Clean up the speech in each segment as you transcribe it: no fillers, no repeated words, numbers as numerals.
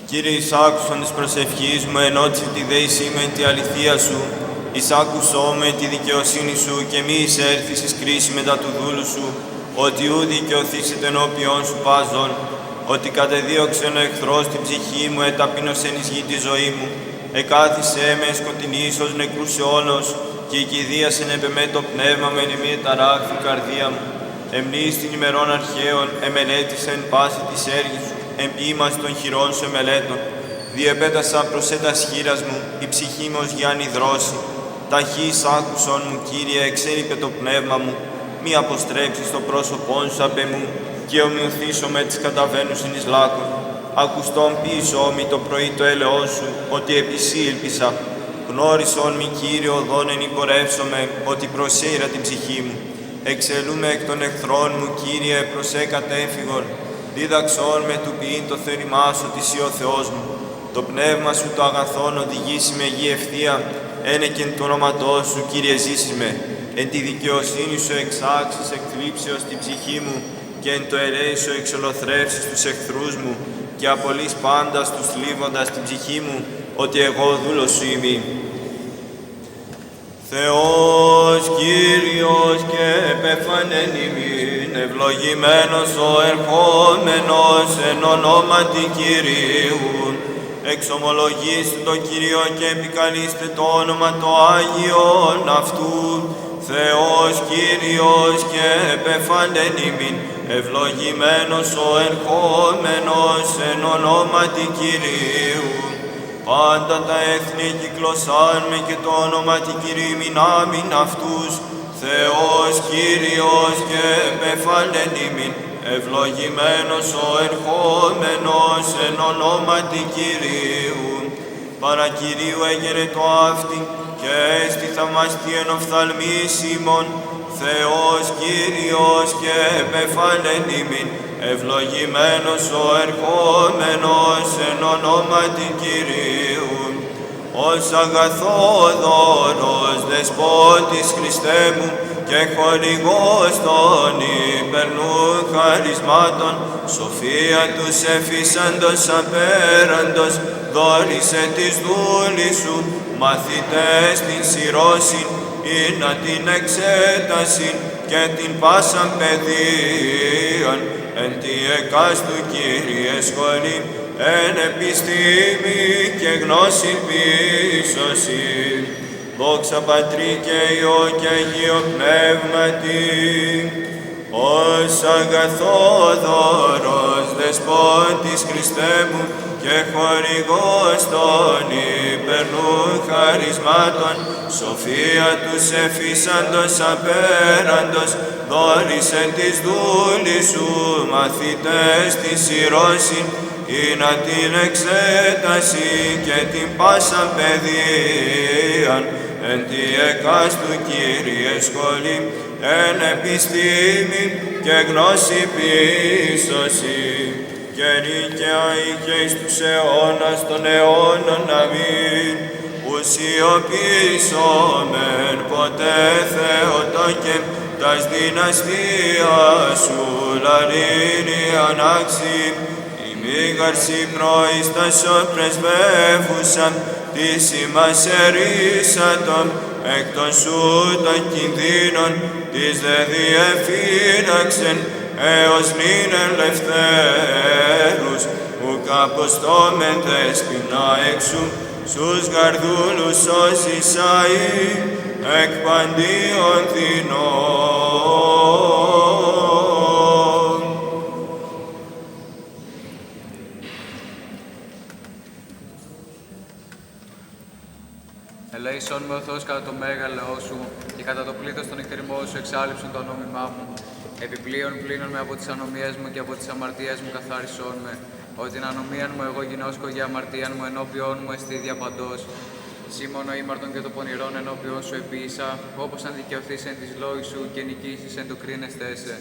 Κύριε, εισάκουσον της προσευχής μου, ενότισε τη δέησή με τη αληθεία σου, εισάκουσό με τη δικαιοσύνη σου και μη εισέρθεις εις κρίση μετά του δούλου σου, ότι ου δικαιωθήσετε ενώπιον σου πάζον, ότι κατεδίωξεν ο εχθρός την ψυχή μου, εταπείνωσεν εις γη τη ζωή μου, εκάθισέ με σκοτεινής ως νεκρούς αιώνος, και η κηδίασεν επ' εμέ το πνεύμα με μη εταράχθη καρδία μου. Εμνείς την ημερών αρχαίων, εμελέτησεν πάση της έργης σου, εμπήμας των χειρών σου εμελέτων. Διεπέτασα προς έτας χείρας μου, η ψυχή μου ως γιάννη δρόση. Ταχύς άκουσον μου, Κύριε, εξέλιπε το πνεύμα μου, μη αποστρέψεις το πρόσωπόν σου απ' εμού, και ομοιωθήσω με τις καταβαίνουσιν εις λάκων. Ακουστόν πίσω μη το πρωί το έλεος σου, ότι επισή ήλπισα. Γνώρισον μη, Κύριε, οδόν εν υπορεύσομαι, ότι προσέειρα την ψυχή μου. Εξελούμε εκ των εχθρών μου, Κύριε, προσέ κατέφυγον. Δίδαξόν με του ποιήν το θέλημά σου, ότι εσύ ο Θεός μου. Το πνεύμα σου το αγαθόν οδηγήσει με γη ευθεία, ένεκεν του όνοματός σου, Κύριε, ζήσει με. Εν τη δικαιοσύνη σου εξάξεις εκ θλίψεως την ψυχή μου, και εν το ελέη σου εξολοθρεύσεις τους εχθρούς μου, και απολύς πάντα τους θλίβοντας την ψυχή μου, ότι εγώ δούλος σου είμαι. Θεός, Κύριος και επεφανέν ημίν, ευλογημένος ο ερχόμενος εν ονόματι Κυρίου. Εξομολογήστε το Κύριο και επικαλείστε το όνομα το Άγιον αυτού. Θεός, Κύριος και επεφανέν ημίν, ευλογημένος ο ερχόμενος εν ονόματι Κυρίου. Πάντα τα έθνη κυκλωσάν με και το όνομα τη Κυρίου μηνάμιν αυτούς. Θεός, Κύριος και επεφανέν ημίν, ευλογημένος ο ερχόμενος εν ονόματι Κυρίου. Παρακυρίου έγερε το αύτη και έστι θαυμαστίεν οφθαλμής ημών. Θεός, Κύριος και επεφανέν ημίν, ευλογημένος ο ερχόμενος εν ονόματι Κυρίου. Ως αγαθόδωρος δεσπότης Χριστέ μου και χορηγός των υπερνού χαρισμάτων, σοφία τους εφίσαντος απέραντος, δόρισε της δούλης σου, μαθητές την σειρώσιν, ή να την εξέτασιν και την πάσαν παιδείαν, εν τη εκάστου Κύριε σχολή, εν επιστήμη και γνώση πίσωση. Δόξα Πατρί και Υιό και Αγίο Πνεύματι, ως αγαθόδωρος δεσπότης Χριστέ μου και χορηγός των υπερνού χαρισμάτων, σοφία τους εφίσαντος απέραντος, δόρισε της δούλης σου, μαθητές τη σειρώσιν, ή να την εξέταση και την πάσα παιδείαν, εν τη εκάστου Κύριε σχολή, εν επιστήμη και γνώση πίσωση, και νικαιαί και εις τους αιώνας των αιώνων αμήν, ουσιοποιήσομεν ποτέ Θεοτόκε, τας δυναστείας σου λαρίνη ανάξι, ημίγαρση προϊστασο πρεσβεύουσαν, της ημάς ερίσατον, εκ των σου των κινδύνων, της δε διεφύλαξεν, έως νυν ελευθέρους, ουκ αποστόμεν δέσποινα εξού, στους γαρδούλους ως Ισαΐ, εκ παντίων δεινών. Ελέησον με ο Θεός κατά το μέγα λαό σου και κατά το πλήθος των εκτερμών σου εξάλληψον το νόμιμά μου. Επιπλέον πλύνον με από τις ανομίες μου και από τις αμαρτίες μου καθάρισόν με. Ότι την ανομίαν μου εγώ γινώσκω για αμαρτίαν μου ενώπιόν μου εστίδια παντός. Σήμωνο ήμαρτον και το πονηρόν ενώπιόν σου επίησα, όπως αν δικαιωθείς εν της λόγης σου και νικήσεις εν το κρίνεστέσαι.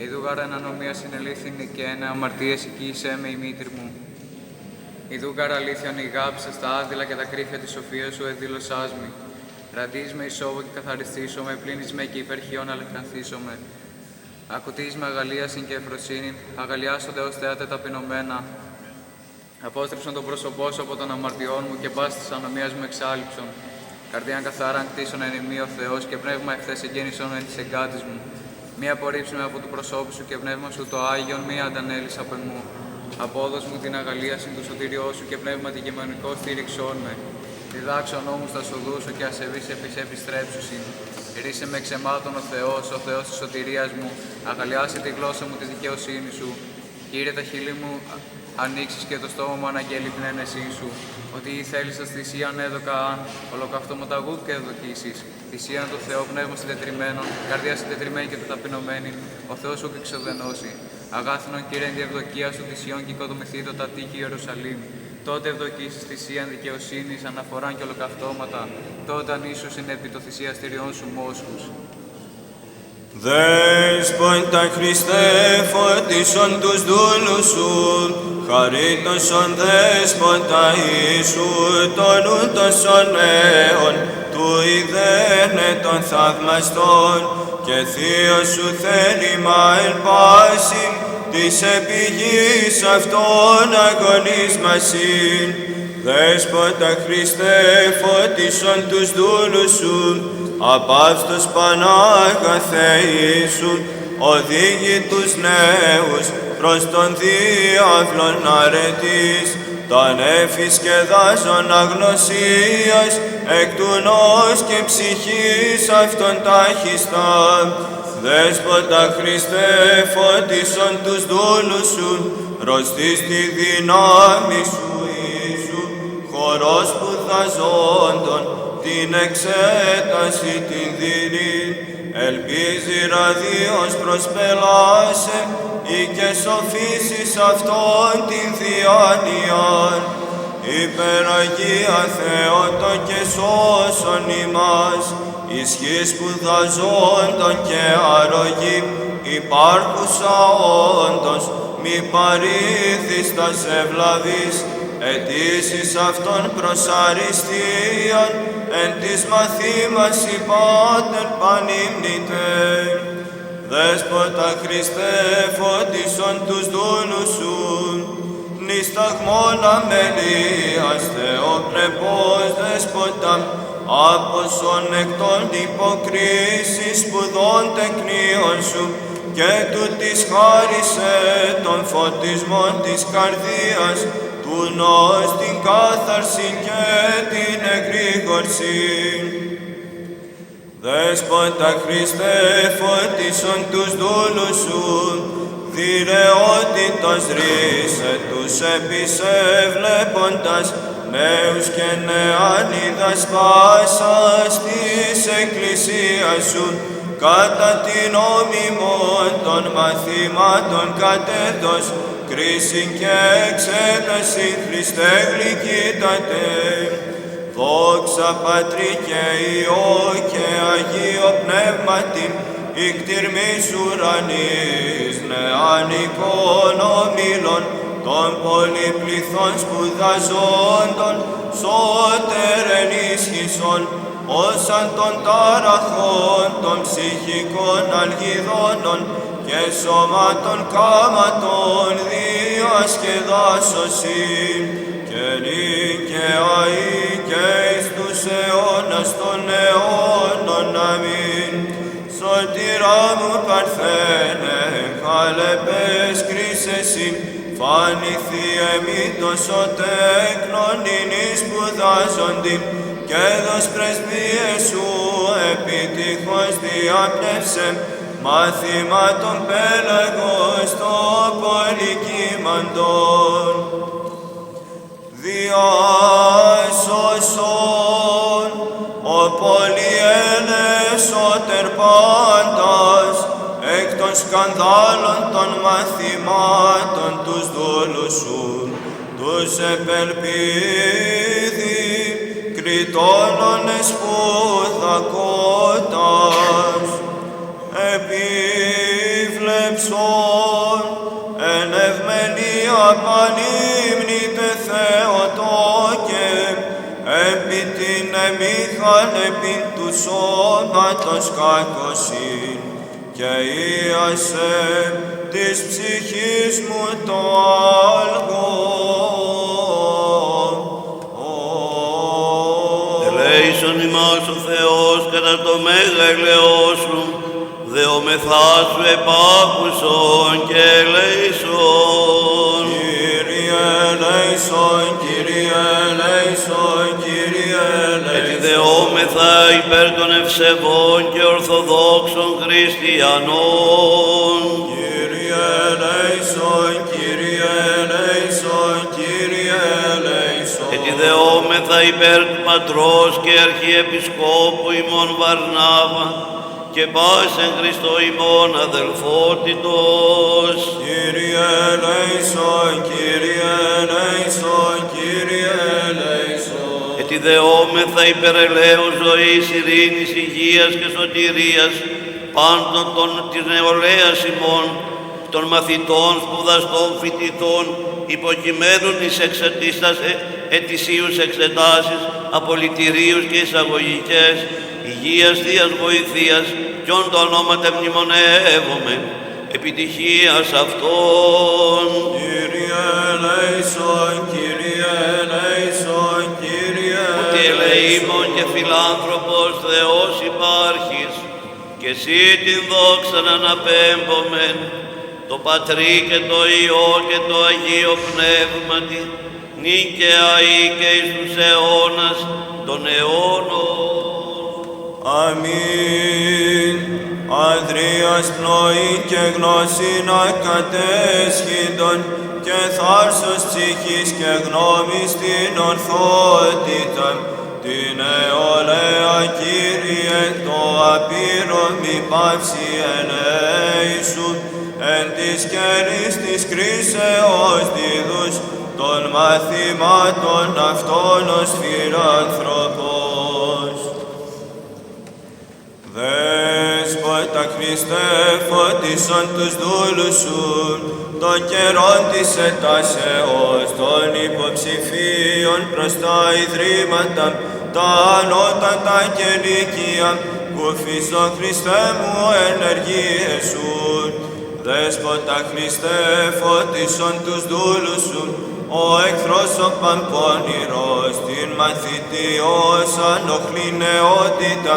Ιδού γάρα εν ανομία συνελήφθην και εν αμαρτίες οικοίησέ με η μήτρη μου. Ιδού γάρα αλήθειον ηγάψα στα άδειλα και τα κρύφια της σοφίας σου εδήλωσάς μη. Ραντείς με εισόβο και καθαριστήσω με, πλύνεις με και υπερχιών αληθανθήσω με. Ακουτείς με αγαλίασιν και ευφροσύνην, αγαλιάσονται ως θέατε ταπεινωμένα. Απόστρεψον τον πρόσωπό σου από των αμαρτιών μου και πάση της ανομίας μου εξάλειψον. Καρδίαν καθαράν κτίσον εν ημί ο Θεός και πνεύμα εχθές εγκαίνησον εν της εγκάτης μου. Μη απορρίψουμε από του προσώπου σου και πνεύμα σου το Άγιον, μη αντανέλεις από εμού. Απόδος μου την αγαλίαση του σωτηριό σου και πνεύμα τη γεμονικό στήριξόν με. Διδάξον όμως τα σοδού σου και ασεβείς επιστρέψουσιν. Ρίσε με ξεμάτων ο Θεός της σωτηρίας μου, αγαλιάσε τη γλώσσα μου της δικαιοσύνης σου. Κύριε, τα χείλη μου ανοίξεις και το στόμα μου αναγγέλει την ένεσή σου. Ότι η θέλησα θυσίαν έδωκα αν, ολοκαυτώματαγού και εδοκίσεις. Θυσίαν το Θεό πνεύμα συντετριμένων, καρδιά συντετριμένη και ταπεινωμένη, ο Θεός σου εξοδενώσει. Αγάθινον Κύριε, εν ευδοκία σου θυσιών και οικοδομηθεί το τα τείχη Ιερουσαλήμ. Τότε ευδοκίσεις θυσίαν δικαιοσύνης, αναφοράν και ολοκαυτώματα. Τότε αν ίσως είναι επί το θυσιαστηριών σου μόσχους. Δέσποτα Χριστέ, φώτισον τους δούλους σου, χαρίτωσον Δέσποτα Ιησού, τον ούτωσον αίων, του ιδένε των θαυμαστών, και θείο σου θέλημα εν πάση, της επιγής αυτών αγωνίσμασιν. Δέσποτα Χριστέ, φώτισον τους δούλους σου, απ' αυτός Πανάγαθε Ιησού, οδήγει τους νέους προς τον διάβλον αρετής, τον εφησκεδάζον αγνωσίας, εκ του νους και ψυχής αυτών τάχιστα. Δέσποτα Χριστέ, φώτισον τους δούλους σου, ρωστείς τη δύναμη σου Ιησού, χορός σπουδαζόντων, την εξέταση την δίνει, ελπίζει ραδίος προσπελάσε, ή και σοφίσεις αυτόν την διάνοιαν. Υπεραγία Θεότο και σώσον ημάς, ισχύ σπουδαζόντων και αρρωγή, υπάρχουσα όντως, μη παρήθεις τας ευλαβείς, αιτήσεις αυτών προς αριστείαν, εν της μαθήμασι πάτερ πανύμνητε. Δέσποτα Χριστέ, φώτισον τους δούλους σου, νησταγμόν αμελίας Θεοπρεπός Δέσποτα, άποσον εκ των υποκρίσης σπουδών τεκνίων σου, και του της χάρισε των φωτισμών της καρδίας, του νος την κάθαρση και την εγρήγορση. Δέσποτα Χριστέ, φώτισον τους δούλους σου, διρεότητος ρίσε τους επισεβλέποντας, νέους και νεάνιδας πάσας της εκκλησίας σου, κατά την ομιμόν των μαθημάτων κατέδος, κρίση και εξέταση Χριστέ γλυκύτατε. Δόξα Πατρί και Υιό και Αγίο Πνεύματι, ικτυρμής ουρανής, νεανικών ομίλων, των πολυπληθών σπουδαζόντων, σώτερ ενίσχυσον, όσαν των ταραχών, των ψυχικών αλγιδώνων και σωμάτων κάματων διασκεδάσωσιν, και νυν και αεί και εις τους αιώνας των αιώνων. Αμήν. Σωτηρά μου Παρθένε, χαλεπές κρίσεσιν, φάνηθη εμεί τόσο τέκνον νυν σπουδάζοντι, και δος πρεσβείες σου επιτυχώς διάπνευσε, μαθήματων πέλαγος το πολυκύμαντον. Διάσωσον ο πολυέλεσοτερ πάντας, εκ των σκανδάλων των μαθημάτων τους δούλους σου, τους επελπίδη, κριτώνων εσπουδακότας, επίβλεψον εν ευμενία πανύμνητε Θεοτόκε, επί την εμίχαν επί του σώματος κακοσύν, και ίασε της ψυχής μου το άλγο. ημάς ο Θεός κατά το μέγα ελαιό σου, δεόμεθά σου επάκουσον και ελέησον. Κύριε ελέησον, Κύριε ελέησον, Κύριε ελέησον. Έτσι δεόμεθα υπέρ των ευσεβών και ορθοδόξων χριστιανών. Κύριε ελέησον, Κύριε ελέησον, Κύριε ελέησον. Έτσι δεόμεθα υπέρ του Πατρός και Αρχιεπισκόπου ημών Βαρνάβα και πας εν Χριστώ ημών αδελφότητος. Κύριε ελέησον, Κύριε ελέησον, Κύριε ελέησον. Έτσι δεόμεθα υπέρ ελέους ζωής, ειρήνης, υγείας και σωτηρίας πάντων της νεολαίας ημών, των μαθητών, σπουδαστών, φοιτητών, υποκειμένου της ετησίους εξετάσεις, απολυτηρίους και εισαγωγικές, υγείας, θείας βοηθείας, ποιον το ονόματα μνημονεύομαι, επιτυχίας αυτών. Κύριε ελέησον, Κύριε ελέησον, Κύριε Ότι ελεήμων και φιλάνθρωπος Θεός υπάρχεις, και εσύ την δόξα να αναπέμπομεν, το Πατρί και το Υιό και το Αγίο Πνεύματι, νίκαια ή και εις τους αιώνας των αιώνων. Αμήν. Ανδρείας πνοή και γνώσιν ακατέσχυντον και θάρσος ψυχής και γνώμης την ορθότητα, την νεολαία Κύριε το απείρο μη παύσει ελέησου, εν της καιρής της κρίσεως δίδους των μαθημάτων αυτών ως φιλάνθρωπος. Δέσποτα Χριστέ, φώτισον τους δούλους σου, των καιρών της ετάσεως των υποψηφίων προς τα ιδρύματα, τα ανώτατα και νίκια, κουφίσον Χριστέ μου ενεργείες σου. Δέσποτα Χριστέ, φώτισον τους δούλους σου, ο εχθρός ο παμπονηρός, την μαθητιός ανοχλή νεότητα,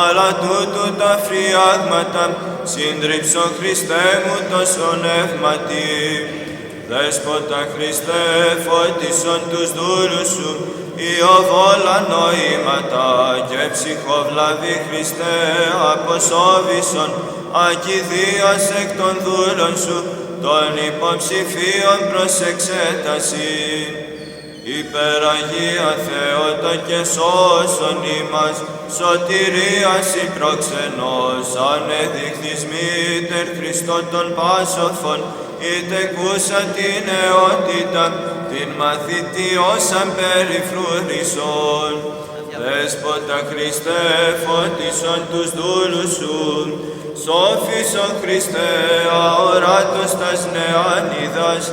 αλλά τούτου τα φριάγματα, σύντριψον Χριστέ μου το σωνεύματι. Δέσποτα Χριστέ, φώτισον τους δούλους σου, ιωβόλα νοήματα και ψυχοβλαβή Χριστέ, αποσόβησον ακηδίας εκ των δούλων σου, των υποψηφίων προς εξέταση. Υπεραγία Θεότα και σώσον ημάς, σωτηρίας η προξενός, ανεδειχθείς μήτερ Χριστό των πάσοφων, είτε κούσα την νεότητα, την μαθητιώσαν περιφρούρισον. Δέσποτα Χριστέ, φώτισον τους δούλους σου, σώφισον Χριστέ, αοράτος τας νεάνιδας,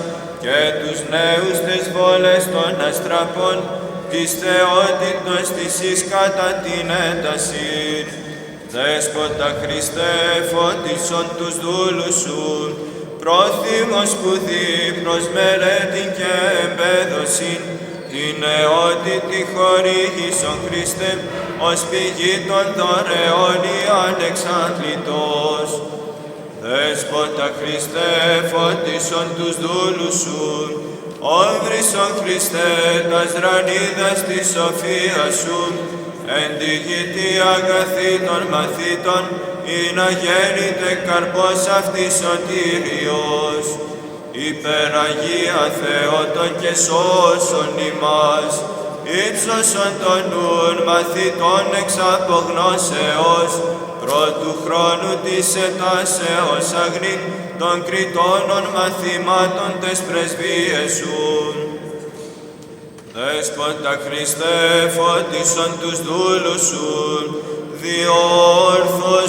και τους νέους τες βόλες των αστραπών, της θεότητος της εις κατά την ένταση. Δέσποτα Χριστέ, φώτισον τους δούλους σου, πρόθυμος σπουδή προς μελέτην και εμπέδωσιν, την νεότητη χορήγησον Χριστέ, ως πηγή των δωρεών η ανεξάντλητος. Δέσποτα Χριστέ, φώτισον τους δούλους σου, όνδρισον Χριστέ, τας ρανίδας της σοφίας σου, εν τη γητή αγαθή των μαθήτων, ή να γέννηται καρπός αυτής σωτήριος. Υπεραγία Θεότων και σώσον ημάς, ύψωσον τον νουν μαθητών εξ απογνώσεως, πρώτου χρόνου της ετάσεως αγνήν των κριτώνων μαθημάτων τες πρεσβείες σου. Δέσποτα Χριστέ, φώτισον τους δούλους σου, διόρθωσον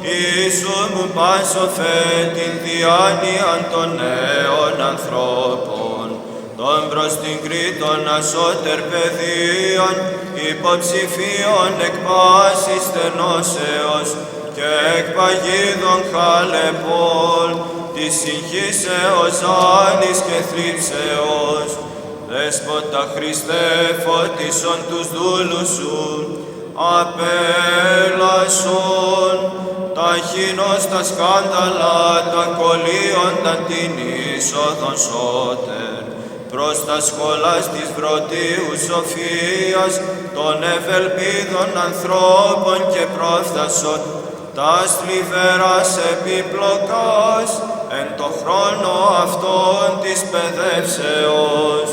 Ιησού μου πάσοφε την διάνοια των νέων ανθρώπων, των προς την Κρήτων ασώτερ παιδείων, υποψηφίων εκ πάσης στενώσεως και εκ παγίδων χαλεπών, της συγχύσεως άλλης και θρύψεως. Δέσποτα Χριστέ, φώτισον τους δούλους σου, απέλασον ταχύνως τα σκάνδαλα, τα κολλείοντα την είσοδον σώτερ, προς τα σχολάς της βρωτίου σοφίας, των ευελπίδων ανθρώπων και πρόφθασον, τας θλιβεράς επιπλοκάς, εν το χρόνο αυτόν της παιδεύσεως.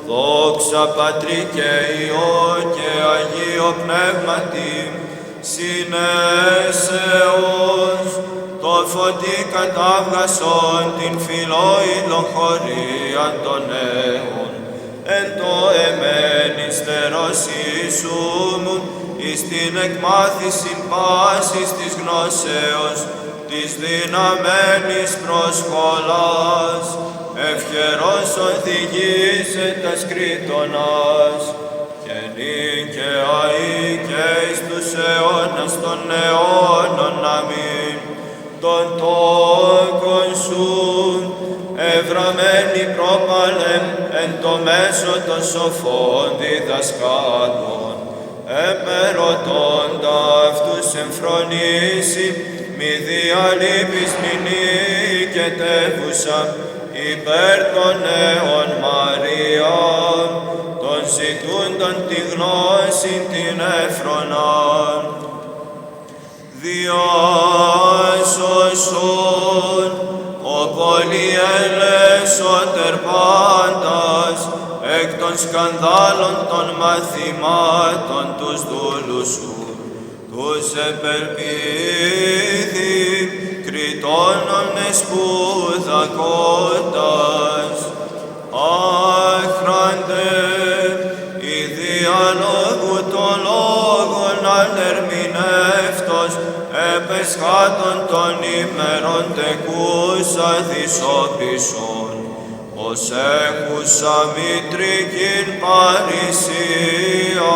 Δόξα Πατρί και Υιό και Αγίο Πνεύματι, συνέσεως, το φωτί κατάβγασον την φιλόηλον χωρίαν των αίων, εν το εμέν υστεροσίσουμ, εις την εκμάθησιν πάσης της γνώσεως, της δυναμένης προσχολάς, ευχερός οδηγήσε τας κρίτονας, και νυν και αεί και εις τους αιώνας των αιώνων, αμήν. Τον τόκον σου, ευραμένη πρόπαλεν, εν το μέσο των σοφών διδασκάλων, επερωτώντα αυτούς εμφρονήσει, μη διαλείπεις μη νικετεύουσα, υπέρ των αιών Μαρία, των ζητούντων τη γνώση την έφροναν. Διάσωσον, ο πολυελέσωτερ πάντας, εκ των σκανδάλων των μαθημάτων τους δούλους σου, τους επελπίδη, κριτώνων σπουδακότας, άχραντε, η διαλόγου των λόγων ανερμηνεύτος, επεσχάτων των ημερών τεκούσα δυσόπισον, ως έχουσα μητρικήν παρησία.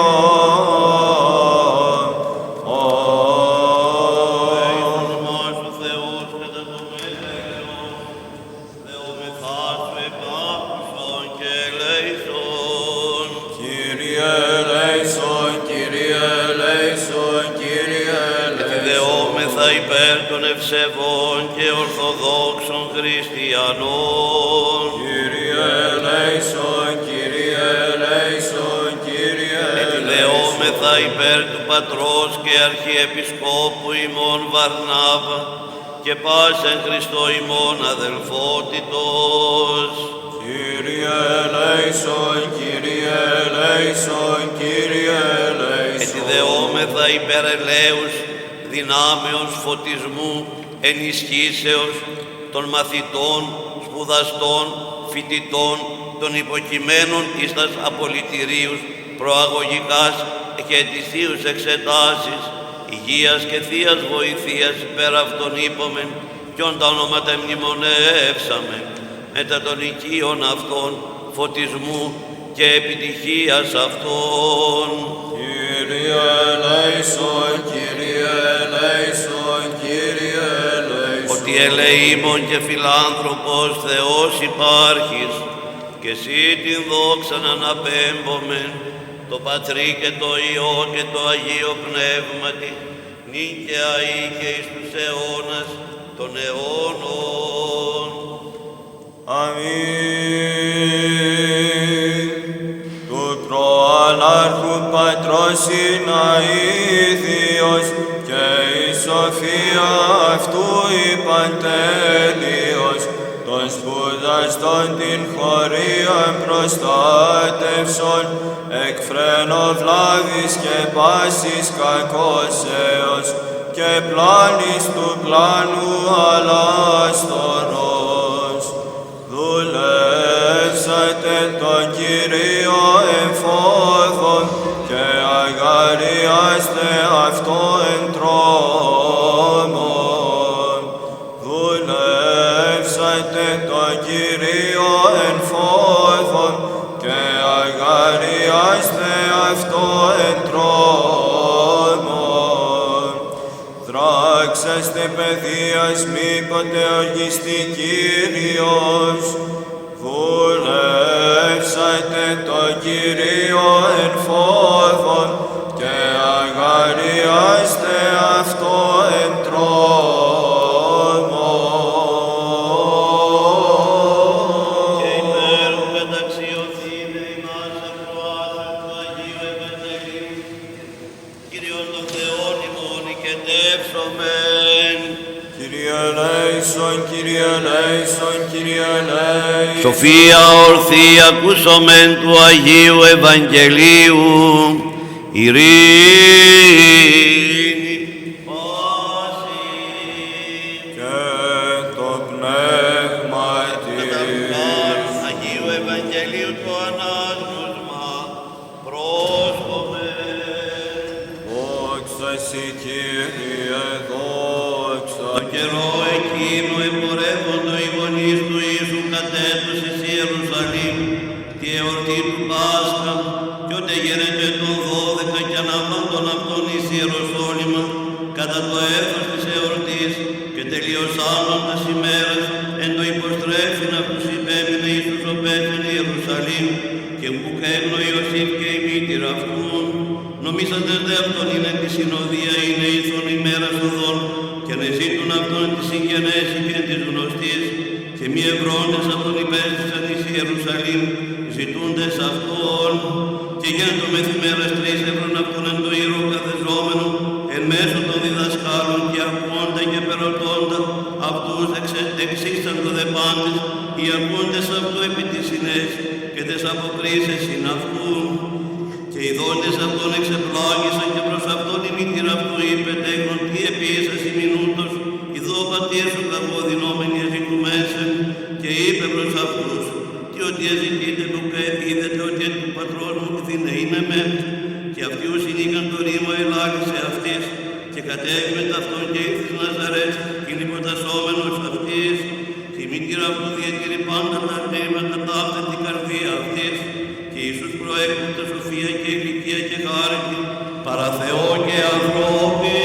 Υπέρ των ευσεβών και ορθοδόξων χριστιανών. Κύριε ελέησον, Κύριε ελέησον, Κύριε ελέησον. Ετιλεόμεθα υπέρ του Πατρός και Αρχιεπισκόπου ημών Βαρνάβα και πάσεν Χριστό ημών αδελφότητος. Κύριε ελέησον, Κύριε ελέησον, Κύριε ελέησον. Ετιλεόμεθα υπέρ ελέους δυνάμεως φωτισμού, ενισχύσεως των μαθητών, σπουδαστών, φοιτητών, των υποκειμένων εις τας απολυτηρίους, προαγωγικάς και ετησίους εξετάσεις, υγείας και θείας βοηθείας υπέρ αυτών είπομεν, ποιον τα ονόματα μνημονεύσαμε, μετά των οικείων αυτών, φωτισμού και επιτυχίας αυτών. Κύριε ελέησον, Κύριε ελέησον, Κύριε ελέησον. Ότι ελεήμων και φιλάνθρωπος Θεός υπάρχεις, και εσύ την δόξαν αναπέμπομεν, το Πατρί και το Υιό και το Αγίο Πνεύματι, νυν και αεί και εις τους αιώνας των αιώνων. Αμήν. Του προανάρχου Πατρός είναι αίδιος και η σοφία αυτού η παντέλειος, των σπουδαστών την χωρία προστάτευσον, εκ φρενοβλάβης και πάσης κακώσεως, και πλάνης του πλάνου αλάστορος. Δουλεύσατε τον Κύριο εμφόδον και αγαριάστε αυτό εν τρόμον. Δουλεύσατε τον Κύριο εμφόδον και αγαριάστε αυτό εν τρόμον. Δράξαστε παιδείας μήποτε οργιστή Κύριος, δουλεύσατε δέσατε το Κύριο εν φόβον και αγαριάστε αυτό εν τρόμο. Και υπέρ καταξιωθήνε ημάς ακροάδε του Αγίου Ευαγγελίου, Κύριον των Θεών ημών οικετεύσομεν. Κύριε ελέησον, Κύριε ελέησον, Κύριε ελέησον. Σοφία ορθή ακούσομεν του Αγίου Ευαγγελίου, ειρήνη πάση. Και το πνεύμα Καταρχάς Αγίου Ευαγγελίου το ανάγνωσμα πρόσχομεν. δόξα σοι, Κύριε, δόξα. Το καιρό εκείνο εμπορεύοντο οι γονείς του Ιησού κατέτος εις Ιερουσαλήμ τη εορτή του Πάσχα, κι ότε γέρεται των 12 και αναβάντων αυτών εις Ιεροσόλυμα κατά το εύος της εορτής και τελειωσάμαν τας ημέρας εν το υποστρέφειν αυτούς υπέμεινε Ιησούς ο πέθεν Ιερουσαλήμ και που έγνω Ιωσήφ και η μήτηρα αυτούν. Νομίζαντες δε αυτόν είναι τη συνοδεία είναι ήθον ημέρας οδόν και ανεζήτουν αυτόν τη συγγενέση και της γνωστής και μη ευρώντες αυτόν υπέστησαν εις Ιερουσαλήμ ζητούντες αυτόν και γέντο μεθημέρας 3 ευρών αυτόν εν το ήρω καθεζόμενο εν μέσω των διδασκάλων και ακούντα και περωτώντα αυτούς εξήσαν το δε πάντες οι ακούντες αυτού επί της συνέση και τες αποκρίσεις είναι αυτού. Και οι δόντες αυτόν εξεπλάγησαν και προς αυτόν η μήτηρα αυτού είπε τέχνον τι επίσας ημινούτος ειδώ πατήρ σου κακοδυνόμενοι εζητουμέσεν και είπε προς αυτούς τι ότι εζητείτε του και είδετε ότι εν του πατρός μου δίνε είναι με και αυτούς συνήκαν το ρήμα ελάχισε αυτής και κατέβη με ταυτόν και ήρθες Ναζαρέτ και υποτασσόμενος αυτής και η μήτηρα αυτού διατηρεί πάντα τα ρήματα ταύτε την καρδία αυτής και Ιησούς προέκποντα σοφία και ηλικία και χάρητη, παρά Θεό και ανθρώποι.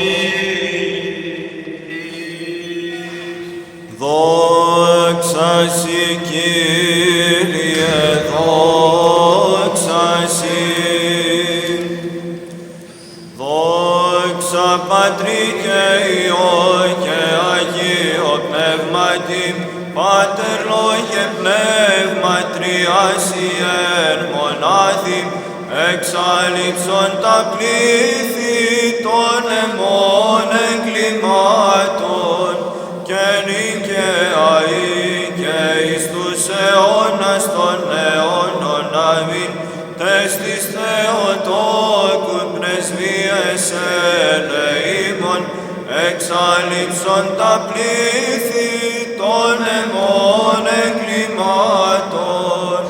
Δόξα σοι, Κύριε, δόξα σοι. Δόξα Πατρί και Υιό και Αγίο Πνεύματι, Πάτερ Λόγε Πνεύμα Τριάσι εν μονάδι, εξάλληψον τα πλήθη των αιμών εγκλημάτων και νικαιαή και εις τους αιώνας των αιώνων αμήν, τες της Θεοτόκου πρεσβείες ελεήμων, εξάλληψον τα πλήθη των αιμών εγκλημάτων.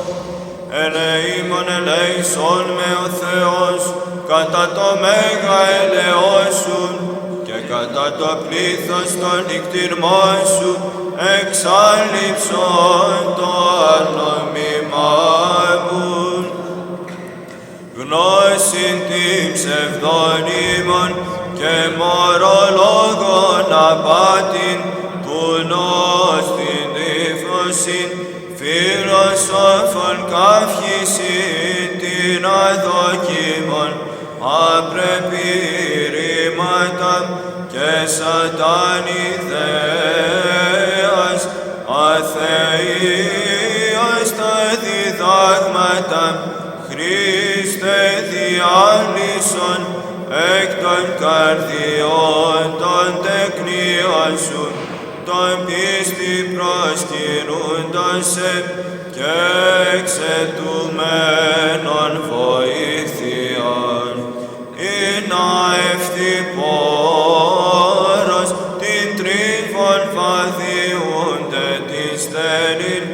Ελεήμων ελέησον με ο Θεός, κατά το μέγα ελεός σου και κατά το πλήθος των νικτυρμών σου, εξάλληψον το νόμιμά μου. Γνώσιν την ψευδόνυμων και μορολόγων απάτην, του νος την τύφωσιν, φιλοσόφων καύχησιν την αδοκίμων, απρεπή ρήματα και σατανιδέας, αθείας τα διδάγματα, Χριστέ διάλυσον εκ των καρδιών των τεκνίων σου, τον πίστη προσκυνούντον σε και εξαιτουμένων βοήθειαν. Είναι ευθυπόρος την τρίβων βαδιούνται τη στενήν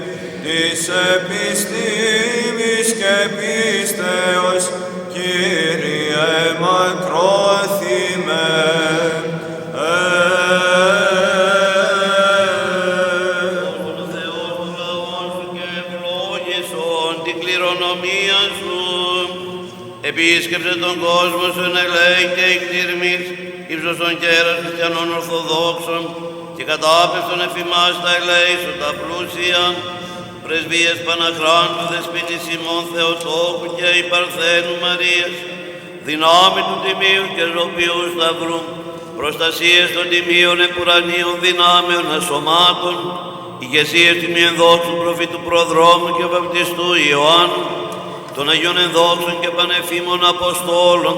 της επιστήμης και πίστεως, Κύριε μακρόθυμε. Επίσκεψε τον κόσμο σου εν ελέη και εκτιρμής, ύψος των κέρας χριστιανών Ορθοδόξων και κατάπευστον εφημάς τα ελέη σου τα πλούσια, πρεσβείες Παναχράντου, Δεσποινής ημών Θεοτόκου και η Παρθένου Μαρίας, δυνάμει του Τιμίου και Ζωπιού Σταυρού, προστασίες των Τιμίων Επουρανίων δυνάμεων ασωμάτων, ηγεσίες Τιμίου ενδόξου προφήτου Προδρόμου και Βαπτιστού Ιωάννου, των Αγίων ενδόξων και πανεφήμων Αποστόλων,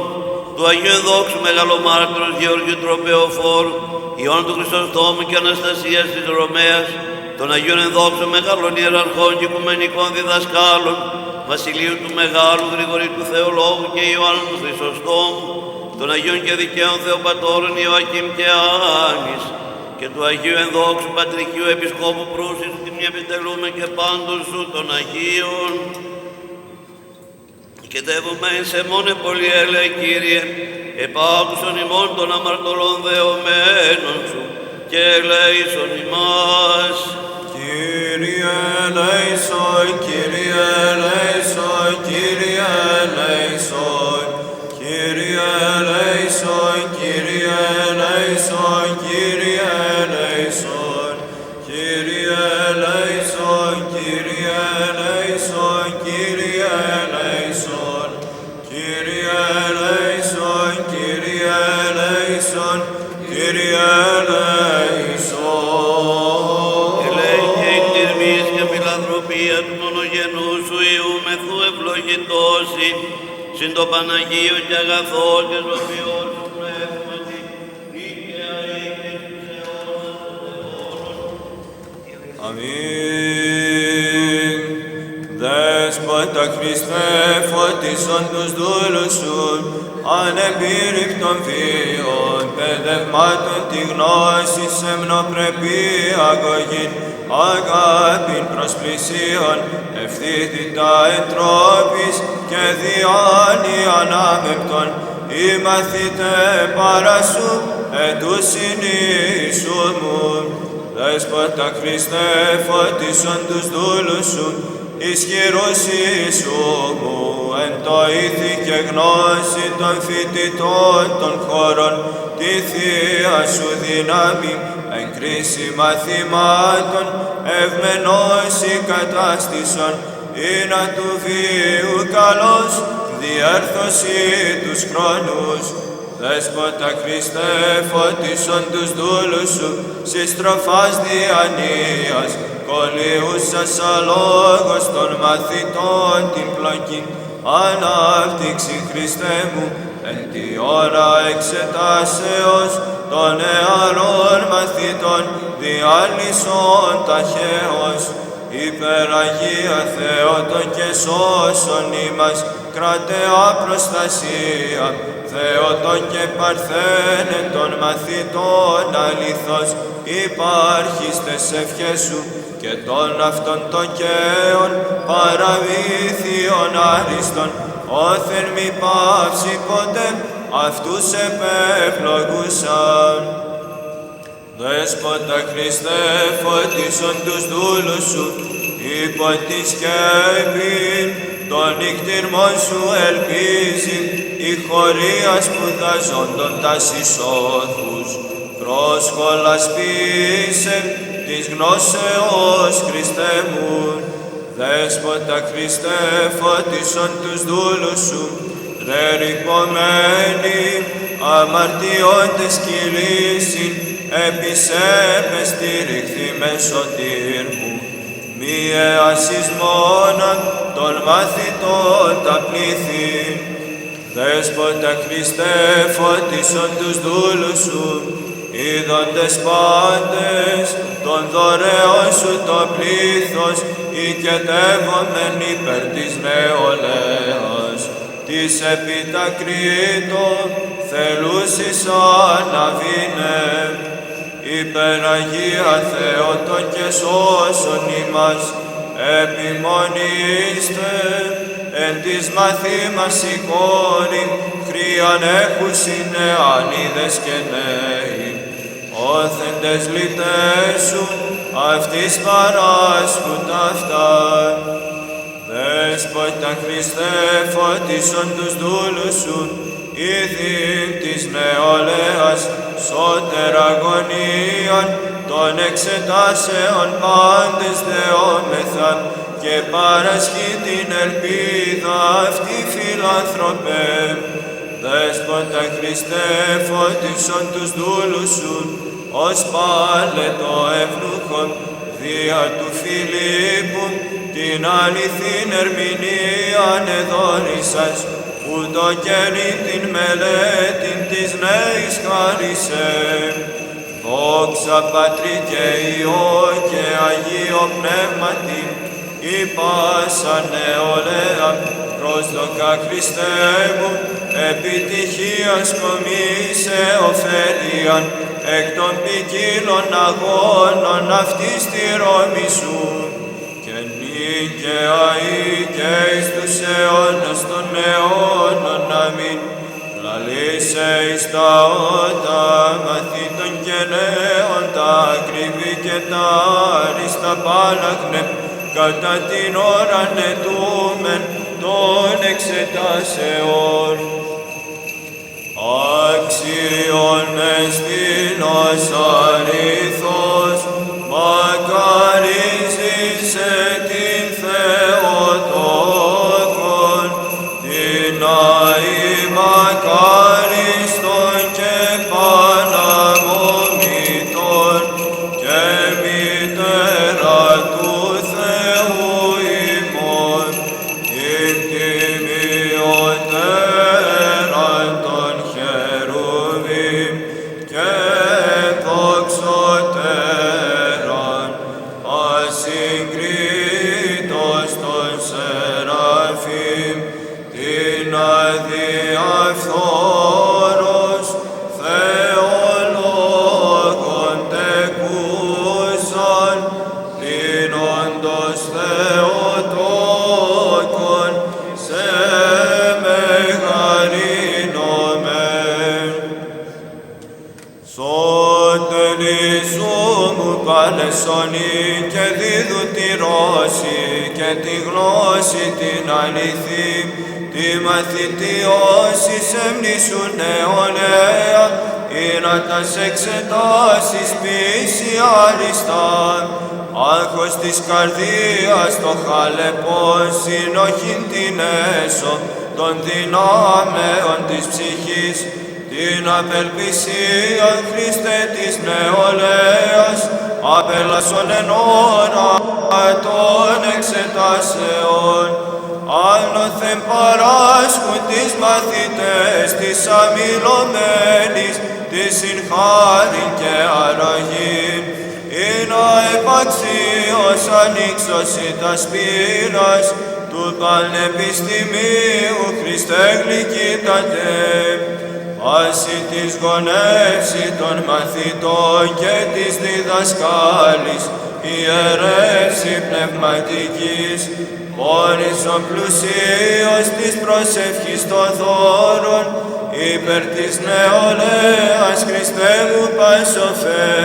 του Αγίου ενδόξου Μεγαλομάρτυρος Γεωργίου Τροπεοφόρου, Ιωάννου του Χρυσοστόμου και Αναστασίας της Ρωμαίας, των Αγίων ενδόξων Μεγάλων Ιεραρχών και Οικουμενικών Διδασκάλων, Βασιλείου του Μεγάλου, Γρηγορίου του Θεολόγου και Ιωάννου του Χρυσοστόμου, των Αγίων και Δικαίων Θεοπατώρων Ιωακήμ και Άνης, και του Αγίου ενδόξου Πατρικίου Επισκόπου Προύσης, την επιτελούμε και πάντων σου των Αγίων. Και δεύουμε σε μόνε πολυέλε, Κύριε, επάκουσον ημών των αμαρτωλών δεωμένων σου, και ελέησον ημάς. Κύριε ελέησον, Κύριε ελέησον, Κύριε ελέησον, Κύριε ελέησον, Κύριε ελέησον, Κύριε ελέησον, Κύριε ελέησον, Κύριε ελέησον, Κύριε ελέησον, Κύριε ελέησον, Κύριε ελέησον, Κύριε ελέησον. Ελέγχε εκ τιμής και φιλανθρωπία του μονογενού σου Υιού μεθού ευλογητώσει, συν το Παναγίο και αγαθό και ζωοποιό σου πνεύματι, δίκαια ήκε στους αιώνας των αιώνων. Αμήν. Δέσποτα Χριστέ, φώτισον τους δούλους σου, ανεμπήρυπτων βίων, παιδευμάτων τη γνώση, σεμνοπρεπή αγωγήν, αγάπην προς πλησίον, ευθύτητα εντρόπης και διάνοια ανάμεμπτον, ή μαθήτε παρά σου, ετούς συνήσου μου. Δέσποτα Χριστέ, φώτισον τους δούλους σου, ισχυρούς Ιησού μου, εν το ήθη και γνώση των φοιτητών των χωρών, τη Θεία σου δύναμη, εν κρίση μαθημάτων, ευμενώσει κατάστησον, είναι του βίου καλός, διέρθωση τους χρόνους. Δέσποτα Χριστέ, φώτισον τους δούλους σου, συστροφάς διανοίας, κολλιούσας αλόγως των μαθητών την πλοκή. Ανάπτυξη Χριστέ μου, εν τη ώρα εξετάσεως των νεαρών μαθητών, διάλυσον ταχαίως. Υπεραγία Θεότο και σώσον ημάς, κρατεά προστασία, Θεότο και Παρθένε των μαθητών αληθώς, υπάρχεις τες ευχές σου και των αυτών των καίων παραβήθειων άριστον, όθεν μη πάυσει ποτέ αυτούς επευλογούσαν. Δέσποτα Χριστέ, φώτισον τους δούλους σου, υπό τη σκέπη, τον νυχτηρμόν σου ελπίζει, η χωρία σπουδαζόντων τας εισόδους, πρόσχολας ποιήσε της γνώσεως Χριστέ μου. Δέσποτα Χριστέ, φώτισον τους δούλους σου, ρε ρηπωμένοι, αμαρτιώντες κυλήσιν, επισέπε στήριχθη με σωτήρ μου. Μη εασείς μόνον των μαθητών τα πλήθη. Δέσποτα Χριστέ, φώτισον τους δούλους σου, είδοντες πάντες των δωρεών σου το πλήθος, οικετεύομεν υπέρ της νεολαίας. Της επιτακρίτων θελούσης αναβήνε, υπεραγία Θεότο και σώσον ημάς, επιμονήστε εν της μαθήμας η κόρη, χρείαν έχουσιν νεάνιδες και νέοι. Όθεντες λυτέσουν, αυτοίς παράσχουν ταύτα. Δέσποτα Χριστέ, φώτισον τους δούλους σου, είδην της νεολαίας, σώτερ αγωνίαν, των εξετάσεων πάντες δεόμεθα, και παρασχεί την ελπίδα αυτή φιλάνθρωπε. Δέσποτα Χριστέ, φώτισον τους δούλους σου, ως πάλετο ευνούχον, δια του Φιλίππου, την αληθήν ερμηνείαν εδόρισας, ούτω καινή την μελέτην της νέης χάρισε. Δόξα Πατρί και Υιό και Αγίο Πνεύματι, η πάσα νεολαία, πρόσδοκα Χριστέ μου, επιτυχίας κομίσε ωφέλιαν, εκ των ποικίλων αγώνων αυτής τη Ρώμη σου, και νίκαια ή και εις τους αιώνας των αιώνων. Αμήν. Λαλήσε εις τα ότα μαθήτων και νέων, τα ακριβή και τα άριστα πάλαχνε, κατά την ώρα νετούμεν των εξετάσεων. Άξιον εστίνος αριθός, μακαρίζησε την Θεοτόκον, την αη μακάριστον και παναμωμητον, και μητέρα του Θεού ημών, την τιμιωτέρα των χερουβίμ και δοξωτέραν, ασυγκρίτως των σεραφείμ, την αδιαφθόρος Θεολόγων τεκούσαν, την όντως Θεοτόκον σε μεγαλύνομεν. Σωτηρίσου μου παλαισονή και δίδου τη ρώση και τη γνώση την αληθή, τη μαθητιώση σε μνήσου νεολαία, ή να τας εξετάσεις πείσει άριστα. Άγχος της καρδίας το χαλεπός, συνοχήν την έσω των δυνάμεων της ψυχής, την απελπισία Χριστέ της νεολαίας, απέλασον εν ώρα των εξετάσεων. Άνωθεν παράσχουν τις μαθητές της αμιλωμένης, της συγχάριν και αρρωγήν, ή να επαξίως ανοίξωση τα σπήρας του πανεπιστημίου Χριστέ γλυκύτατε. Πάση της γονεύση των μαθητών και της διδασκάλης, ιερεύση πνευματικής, πόνησον πλουσίως της προσευχής των δώρων, υπέρ της νεολαίας Χριστέ μου πασοφέ.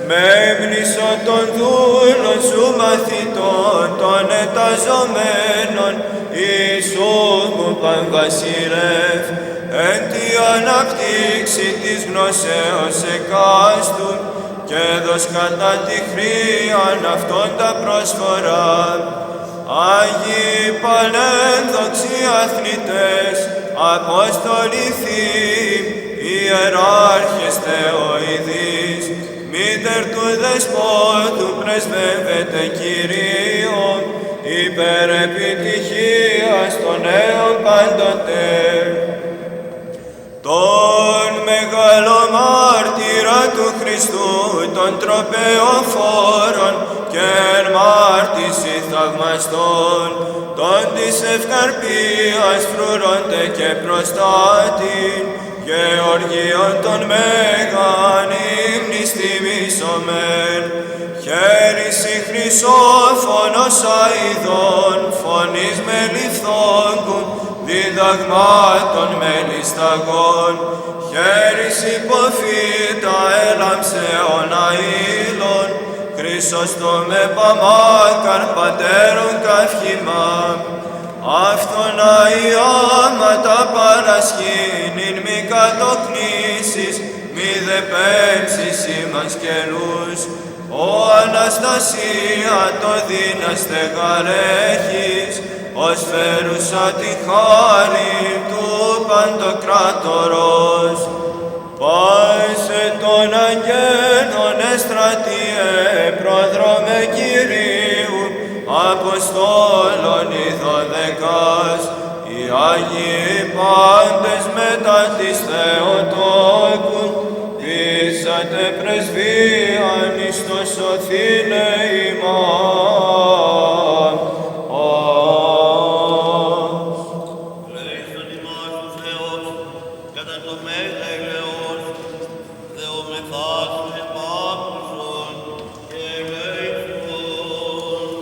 Με ύμνησον των δούλων σου μαθητών, των εταζομένων, Ιησού μου πανβασιλεύ, εν τη αναπτύξη της γνωσέως εκάστου, και δος κατά τη χρίαν αυτών τα πρόσφορα. Άγιοι πανένδοξοι αθλητές, Απόστολοι θείοι, ιεράρχες θεοειδείς, μήτερ του Δεσπότου πρεσβεύεται Κυρίω, υπέρ επιτυχίας των νέων πάντοτε. Τον μεγάλο μάρτυρα του Χριστού, των τροπεοφόρων και εν μάρτυση θαυμαστών, τον της ευκαρπίας φρουρώνται και προστάτην, Γεωργίων των Μέγαν ύμνης τιμήσομεν. Χέρις χρυσόφωνος αηδών, φωνής μελιθόγκου, διδαγμάτων μελισταγών. Χέρις υποφύτα έλαμψεων αήλων, Χρυσόστομ επαμάκαρ πατέρων καυχημά. Αυτον αιώματα παρασχήνην μη κατοκνήσεις, μη δε πέμψεις ημας καινούς. ο Αναστασία το δύναστε γαρέχεις, ως φέρουσα τη χάρη του Παντοκράτορος. Πάσε των αγγέλων εστρατείε, πρόδρομε Κυρίου, Αποστόλων οι 12, οι Άγιοι πάντες μετά της Θεοτόκου, πείσατε πρεσβείαν εις το σωθήνε ημάς. Λέησον ημάς ο Θεός, κατά το μέγα ελεός, Θεομεθάσου επάκουσον και ελέησον.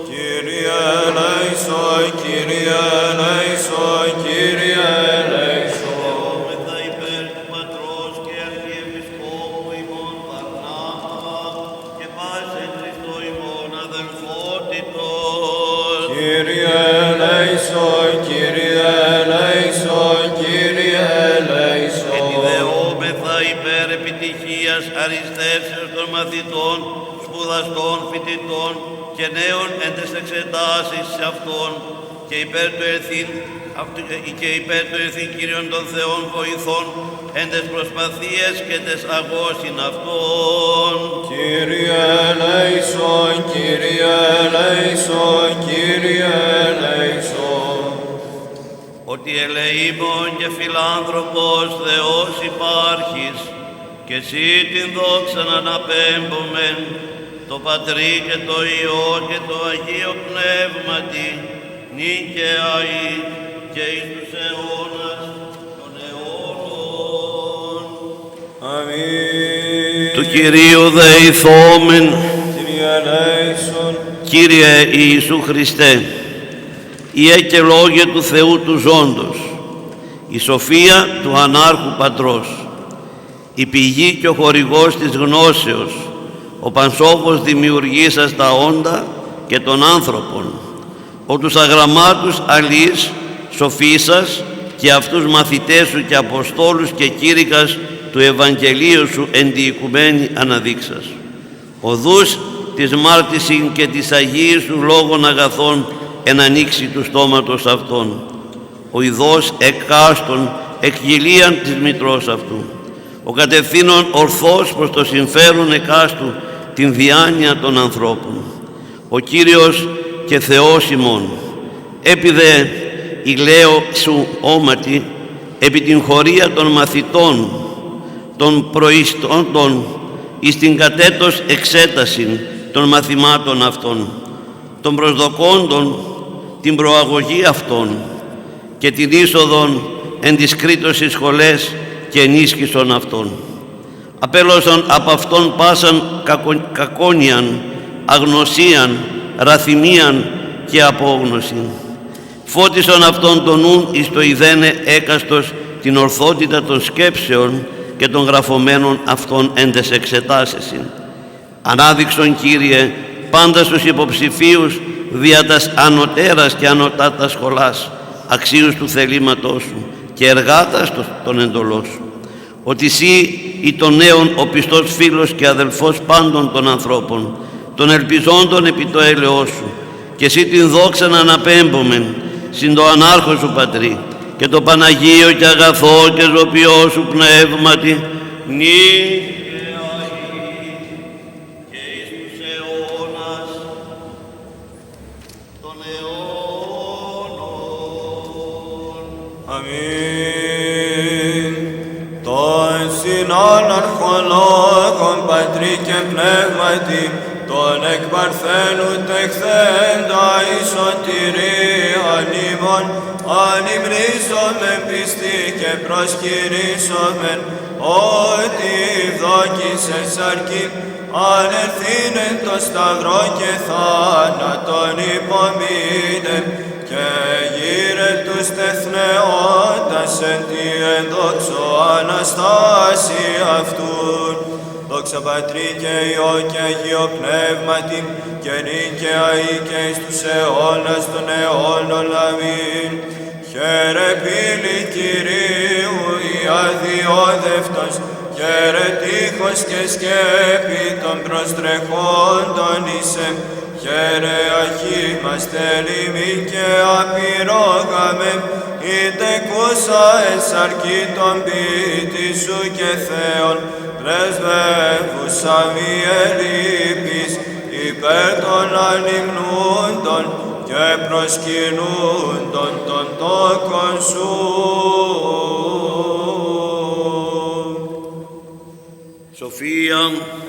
Κύριε ελέησον, Κύριε ελέησον, Κύριε ελέησον. Θεόμεθα υπέρ του Πατρός και Αρχιεπισκόπου ημών Βαρνάβα και πάσαι Χριστό ημών αδελφότητος. Κύριε ελέησον, Κύριε ελέησον, Κύριε ελέησον. Επιδεόμεθα υπέρ επιτυχίας αριστεύσεως των μαθητών, σπουδαστών, φοιτητών και νέων εν τες εξετάσεις σε αυτών και υπέρ του ευθύν Κύριον των Θεών βοηθών εν τες προσπαθίες και τες αγώσιν αυτών. Κύριε ελέησον, Κύριε ελέησον, Κύριε ελέησον. Ότι ελεήμων και φιλάνθρωπος Θεός υπάρχεις και εσύ την δόξαν αναπέμπομεν, το Πατρί και το Υιό και το Αγίο Πνεύματι, νυν και αεί και εις τους αιώνας των αιώνων. Αμήν. Του Κυρίου δεηθόμεν, Κύριε ελέησον. Κύριε Ιησού Χριστέ, Ιε και Λόγε του Θεού του ζώντος, η σοφία του Ανάρχου Πατρός, η πηγή και ο χορηγός της γνώσεως, ο πανσόφος δημιουργήσας τα όντα και των άνθρωπων, ο τους αγραμμάτους αλείς σοφίσας και αυτούς μαθητές σου και αποστόλους και κήρυκας του Ευαγγελίου σου εν τη οικουμένη αναδείξας. Οδούς της μάρτυσιν και της Αγίας σου λόγων αγαθών εν ανοίξει του στόματος αυτών. Ο ειδός εκάστον εκγυλίαν της μητρός αυτού. Ο κατευθύνων ορθός προς το συμφέρον εκάστου την διάνοια των ανθρώπων. Ο Κύριος και Θεός ημών, έπειδε ηλαίο σου όματι, επί την χωρία των μαθητών, των προϊστόντων, εις την κατέτος εξέτασιν των μαθημάτων αυτών, των προσδοκώντων την προαγωγή αυτών και την είσοδον εν της κρήτωσης σχολές και ενίσχυσον αυτών. Απέλωσαν από αυτόν πάσαν κακόνιαν, αγνωσίαν, ραθυμίαν και απόγνωσιν. Φώτισον αυτόν τον νουν εις το ιδένε έκαστος την ορθότητα των σκέψεων και των γραφωμένων αυτών εν τες εξετάσεσιν. Ανάδειξον, Κύριε, πάντα στους υποψηφίους δια τας ανωτέρας και ανωτάτας σχολάς, αξίους του θελήματός σου και εργάτας των εντολών σου, ότι εσύ ή των νέων ο πιστός φίλος και αδελφός πάντων των ανθρώπων, των ελπιζόντων επί το έλεος σου, και εσύ την δόξαν αναπέμπομεν συν το ανάρχο σου Πατρί και το Παναγίο και αγαθό και ζωπιό σου πνεύματι, νυν και αεί και εις τους αιώνας των αιώνων. Αμήν. Τον συνάναρχολόγων Πατρί και Πνεύματι, τον εκ Παρθένου τεχθέντα εις σωτηρίαν ημών, ανυμνήσομεν πιστή και προσκυνήσομεν, ότι ευδόκησες αρκή, ανερθήνεν το σταυρό και θάνατον υπομείνεν, και γύρε τους τεθνεώτας εν τη ενδόξω Αναστάση αυτούν. Δόξα Πατρί και Υιό και Αγίο Πνεύματι, και νυν και αεί και εις τους αιώνας των αιώνων. Αμήν. Χαίρε πύλη Κυρίου, η αδιόδευτος, και Χαίρε τείχος και σκέπη των προστρεχόντων είσαι. Χαίρε αχήμαστε λίμη και απειρόγαμε, είτε κούσα εσαρκή των ποιητή σου και Θεόν, πρεσβεύουσα μη ελείπεις, υπέρ των ανυμνούντων και προσκυνούντων των τόκων σου. Σοφία,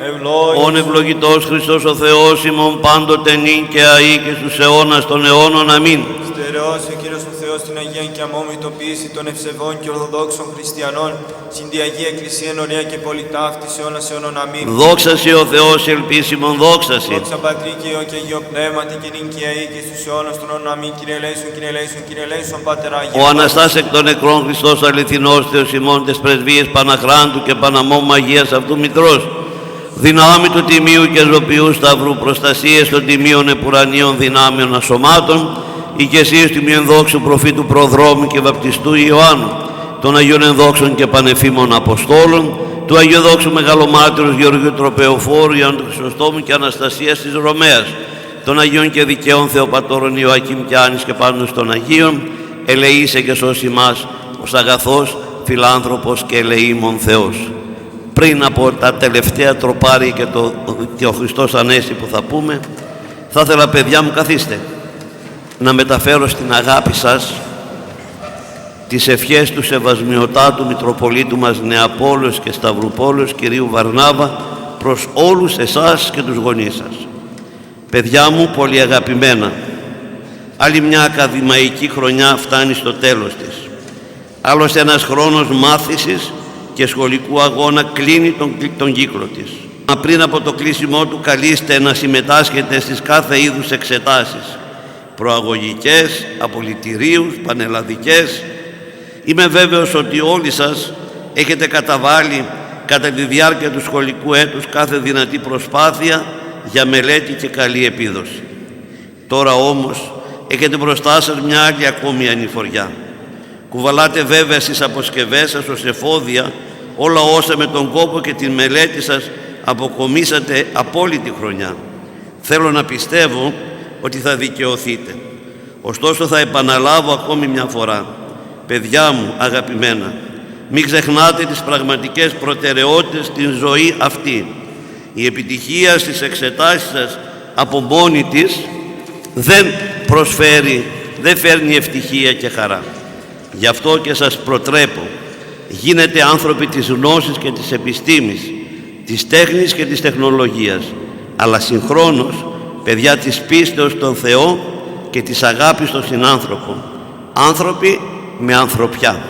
Ευλόγησον. ον ευλογητός Χριστός ο Θεός ημών πάντοτε νυν και αεί και στους αιώνας των αιώνων. Αμήν. Στερεώσει ο Κύριος ο Θεός την Αγία και αμόμητο ποιήση των ευσεβών και ορθοδόξων χριστιανών, συν τη Αγία Εκκλησία ωραία και πολυτάφτης αιώνας αιώνων. Αμήν. Δόξα σε ο Θεός ελπίσιμον, δόξα σε. Δόξα Πατρί και Υιό και Αγίο Πνεύματι και νυν και αεί και στους αιώνας των αιώνων. Αμήν. Κύριε ελέησον, Κύριε ελέησον, Κύριε ελέησον, Πάτερ Άγιε. Ο Αναστάς εκ των νεκρών Χριστός αληθινός Θεός ημών τες πρεσβείες Παναχράντου και Παναμόμου Αγίας αυτού Μητρός, δυνάμει του Τιμίου και Ζωπιού Σταυρού, προστασίες των Τιμίων Επουρανίων δυνάμεων ασωμάτων, ηγεσίες του μιενδόξου προφήτου Προδρόμου και Βαπτιστού Ιωάννου, των Αγίων Ενδόξων και Πανεφήμων Αποστόλων, του Αγιοδόξου Μεγαλομάρτυρος Γεωργίου Τροπεοφόρου, Ιωάννου του Χρυσοστόμου και Αναστασίας της Ρωμαίας, των Αγίων και Δικαίων Θεοπατώρων Ιωακήμ και Άνης και Πάντων των Αγίων, ελεήσε και σώσει μας ως αγαθός, φιλάνθρωπος και ελεήμων Θεός. Πριν από τα τελευταία τροπάρια και ο Χριστός Ανέστη που θα πούμε, θα ήθελα, παιδιά μου, καθίστε, να μεταφέρω στην αγάπη σας τις ευχές του Σεβασμιωτάτου Μητροπολίτου μας Νεαπόλεως και Σταυρουπόλεως κυρίου Βαρνάβα προς όλους εσάς και τους γονείς σας. Παιδιά μου πολύ αγαπημένα, άλλη μια ακαδημαϊκή χρονιά φτάνει στο τέλος της. Άλλος ένας χρόνος μάθησης και σχολικού αγώνα κλείνει τον κύκλο της. Πριν από το κλείσιμό του καλείστε να συμμετάσχετε στις κάθε είδους εξετάσεις, προαγωγικές, απολυτηρίους, πανελλαδικές. Είμαι βέβαιος ότι όλοι σας έχετε καταβάλει κατά τη διάρκεια του σχολικού έτους κάθε δυνατή προσπάθεια για μελέτη και καλή επίδοση. Τώρα όμως έχετε μπροστά σας μια άλλη ακόμη ανηφοριά. Κουβαλάτε βέβαια στις αποσκευές σας ως εφόδια όλα όσα με τον κόπο και την μελέτη σας αποκομίσατε απόλυτη χρονιά. Θέλω να πιστεύω ότι θα δικαιωθείτε. Ωστόσο θα επαναλάβω ακόμη μια φορά. Παιδιά μου αγαπημένα, μην ξεχνάτε τις πραγματικές προτεραιότητες στην ζωή αυτή. Η επιτυχία στις εξετάσεις σας από μόνη της δεν φέρνει ευτυχία και χαρά. Γι' αυτό και σας προτρέπω, γίνετε άνθρωποι της γνώσης και της επιστήμης, της τέχνης και της τεχνολογίας, αλλά συγχρόνως παιδιά της πίστεως στον Θεό και της αγάπης στον συνάνθρωπο. Άνθρωποι με ανθρωπιά.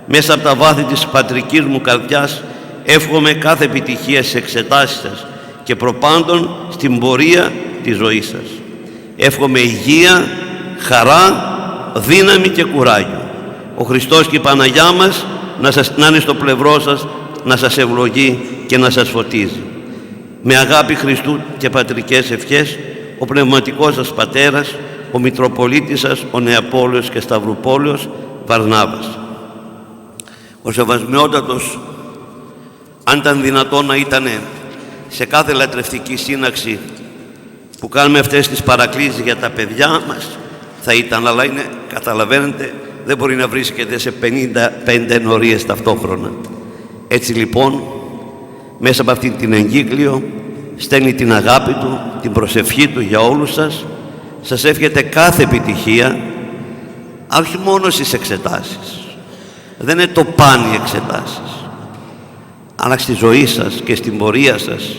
Μέσα από τα βάθη της πατρικής μου καρδιάς εύχομαι κάθε επιτυχία στις εξετάσεις σας και προπάντων στην πορεία της ζωής σας. Εύχομαι υγεία, χαρά, δύναμη και κουράγιο. Ο Χριστός και η Παναγιά μας να είναι στο πλευρό σας, να σας ευλογεί και να σας φωτίζει. Με αγάπη Χριστού και πατρικές ευχές, ο πνευματικός σας πατέρας, ο Μητροπολίτης σας, ο Νεαπόλεως και Σταυρουπόλεως Βαρνάβας. Ο Σεβασμιότατος, αν ήταν δυνατόν να ήταν σε κάθε λατρευτική σύναξη που κάνουμε αυτές τις παρακλήσεις για τα παιδιά μας, θα ήταν, αλλά είναι, καταλαβαίνετε, δεν μπορεί να βρίσκεται σε 55 ενορίες ταυτόχρονα. Έτσι λοιπόν, μέσα από αυτή την εγκύκλιο, στέλνει την αγάπη του, την προσευχή του για όλους σας. Σας εύχεται κάθε επιτυχία, όχι μόνο στις εξετάσεις. Δεν είναι το παν οι εξετάσεις, αλλά στη ζωή σας και στην πορεία σας.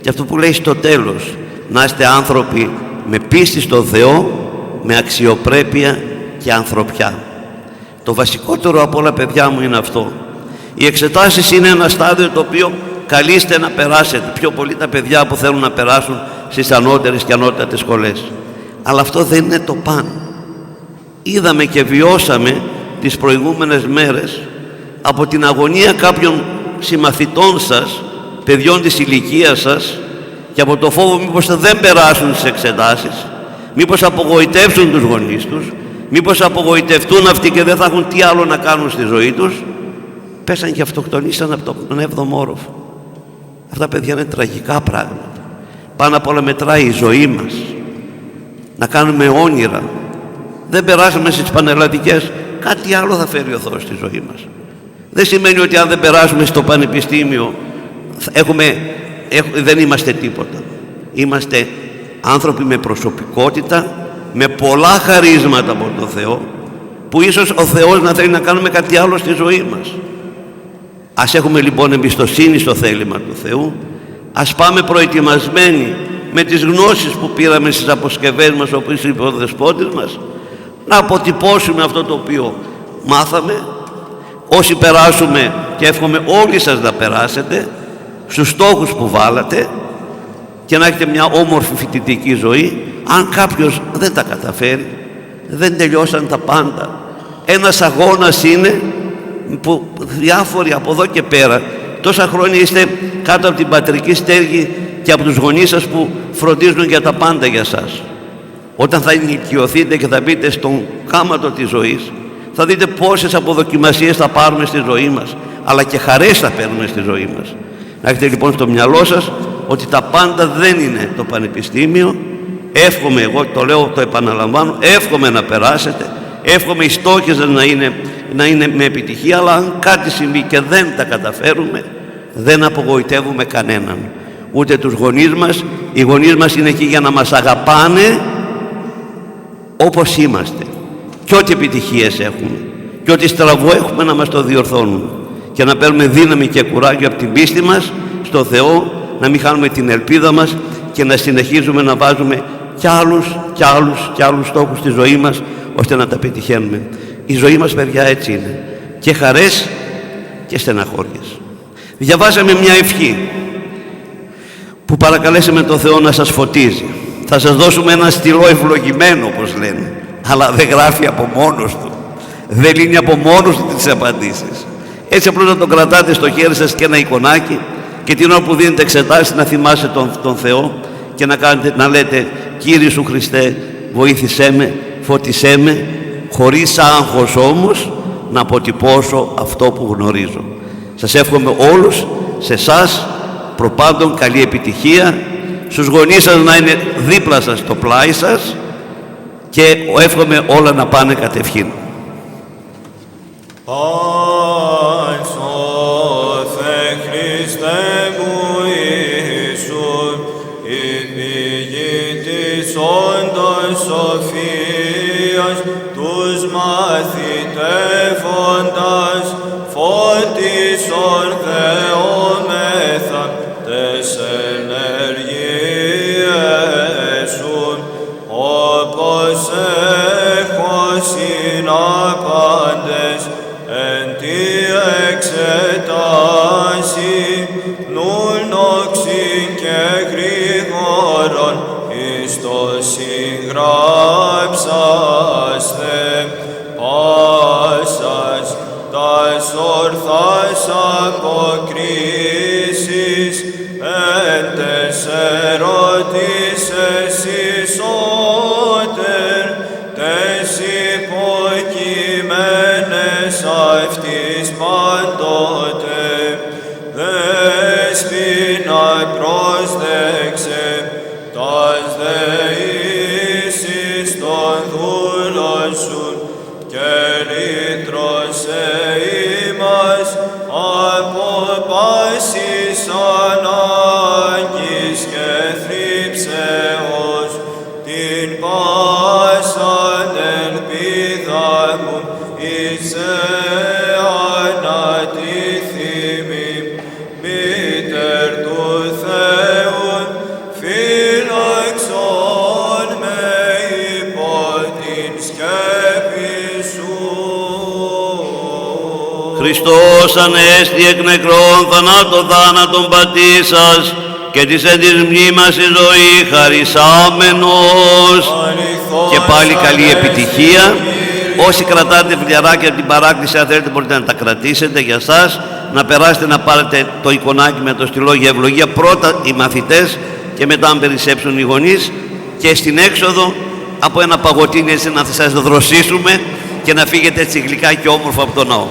Και αυτό που λέει στο τέλος, να είστε άνθρωποι με πίστη στον Θεό, με αξιοπρέπεια και ανθρωπιά. Το βασικότερο από όλα, παιδιά μου, είναι αυτό. Οι εξετάσεις είναι ένα στάδιο το οποίο καλείστε να περάσετε, πιο πολύ τα παιδιά που θέλουν να περάσουν στις ανώτερες και ανώτατες σχολές. Αλλά αυτό δεν είναι το παν. Είδαμε και βιώσαμε τις προηγούμενες μέρες από την αγωνία κάποιων συμμαθητών σας, παιδιών της ηλικίας σας, και από το φόβο μήπως δεν περάσουν τις εξετάσεις, μήπως απογοητεύσουν τους γονείς τους, μήπως απογοητευτούν αυτοί και δεν θα έχουν τι άλλο να κάνουν στη ζωή τους. πέσαν και αυτοκτονήσαν από τον 7ο όροφο. Αυτά, παιδιά, είναι τραγικά πράγματα. Πάνω απ' όλα μετράει η ζωή μας. Να κάνουμε όνειρα. Δεν περάσαμε στις πανελλαδικές, κάτι άλλο θα φέρει ο Θεός στη ζωή μας. Δεν σημαίνει ότι αν δεν περάσουμε στο πανεπιστήμιο δεν είμαστε τίποτα. Είμαστε άνθρωποι με προσωπικότητα, με πολλά χαρίσματα από τον Θεό, που ίσως ο Θεός να θέλει να κάνουμε κάτι άλλο στη ζωή μας. Ας έχουμε λοιπόν εμπιστοσύνη στο θέλημα του Θεού. Ας πάμε προετοιμασμένοι με τις γνώσεις που πήραμε στις αποσκευές μας, όπως είπε ο Δεσπότης μας, να αποτυπώσουμε αυτό το οποίο μάθαμε. Όσοι περάσουμε, και εύχομαι όλοι σας να περάσετε στους στόχους που βάλατε και να έχετε μια όμορφη φοιτητική ζωή. Αν κάποιος δεν τα καταφέρει, δεν τελειώσαν τα πάντα. Ένας αγώνας είναι που διάφοροι από εδώ και πέρα, τόσα χρόνια είστε κάτω από την πατρική στέγη και από τους γονείς σας που φροντίζουν για τα πάντα για σας. Όταν θα ηλικιωθείτε και θα μπείτε στον κάματο της ζωής, θα δείτε πόσες αποδοκιμασίες θα πάρουμε στη ζωή μας, αλλά και χαρές θα παίρνουμε στη ζωή μας. Να έχετε λοιπόν στο μυαλό σας ότι τα πάντα δεν είναι το πανεπιστήμιο. Εύχομαι, εγώ το λέω, το επαναλαμβάνω, εύχομαι να περάσετε, εύχομαι οι στόχοι σας να είναι με επιτυχία, αλλά αν κάτι συμβεί και δεν τα καταφέρουμε, δεν απογοητεύουμε κανέναν, ούτε τους γονείς μας. Οι γονείς μας είναι εκεί για να μας αγαπάνε όπως είμαστε, και ό,τι επιτυχίες έχουμε και ό,τι στραβό έχουμε να μας το διορθώνουν, και να παίρνουμε δύναμη και κουράγιο από την πίστη μας στο Θεό, να μην χάνουμε την ελπίδα μας και να συνεχίζουμε να βάζουμε κι άλλους στόχους στη ζωή μας, ώστε να τα πετυχαίνουμε. Η ζωή μας, παιδιά, έτσι είναι, και χαρές και στεναχώριες. Διαβάσαμε μια ευχή που παρακαλέσαμε τον Θεό να σας φωτίζει. Θα σας δώσουμε ένα στυλό ευλογημένο, όπως λένε, αλλά δεν γράφει από μόνος του, δεν λύνει από μόνος του τις απαντήσεις. Έτσι απλώς να το κρατάτε στο χέρι σας και ένα εικονάκι, και την ώρα που δίνετε εξετάσεις να θυμάστε τον Θεό και να λέτε: Κύριε Σου Χριστέ, βοήθησέ με, φώτισέ με, χωρίς άγχος όμως να αποτυπώσω αυτό που γνωρίζω. Σας εύχομαι όλους, σε εσάς προπάντων καλή επιτυχία, στους γονείς σας να είναι δίπλα σας, στο πλάι σας, και εύχομαι όλα να πάνε κατευχήν. Χριστέ μου Ιησού, η πηγή της όντως σοφίας, τους μαθητεύοντας φώτισον Θεόμεθα τες ενεργίες σου, όπως έχω συνάπαντες εν τη εξετάσει, νουν οξύν και γρήγορον εις το συγγράψαστε, πάσας τας ορθάς αποκρίσεις εν τες ερωτήσεις ισότερ, τες υποκειμένες αυτής πάντοτε, δέσποινα πρόσδεξε τας δεήσεις των δούλων σου, και λύτρωσε ημάς από πάσης ανάγκης και θρύψεως, την πάσαν ελπίδα μου εις ανατίθιμη, μήτερ του Θεού, φύλαξον με υπό την σκέπη σου. Χριστός ανέστη εκ νεκρών, θανάτων θάνατον πατήσας, και της εν της μνήμας η ζωή χαρισάμενος. Και πάλι καλή επιτυχία. Όσοι κρατάτε φιλιαράκια από την παράκληση, αν θέλετε μπορείτε να τα κρατήσετε για σας, να περάσετε να πάρετε το εικονάκι με το στυλό για ευλογία, πρώτα οι μαθητές και μετά αν περισσέψουν οι γονείς, και στην έξοδο από ένα παγωτίνι έτσι να σας δροσίσουμε και να φύγετε έτσι γλυκά και όμορφα από τον ναό.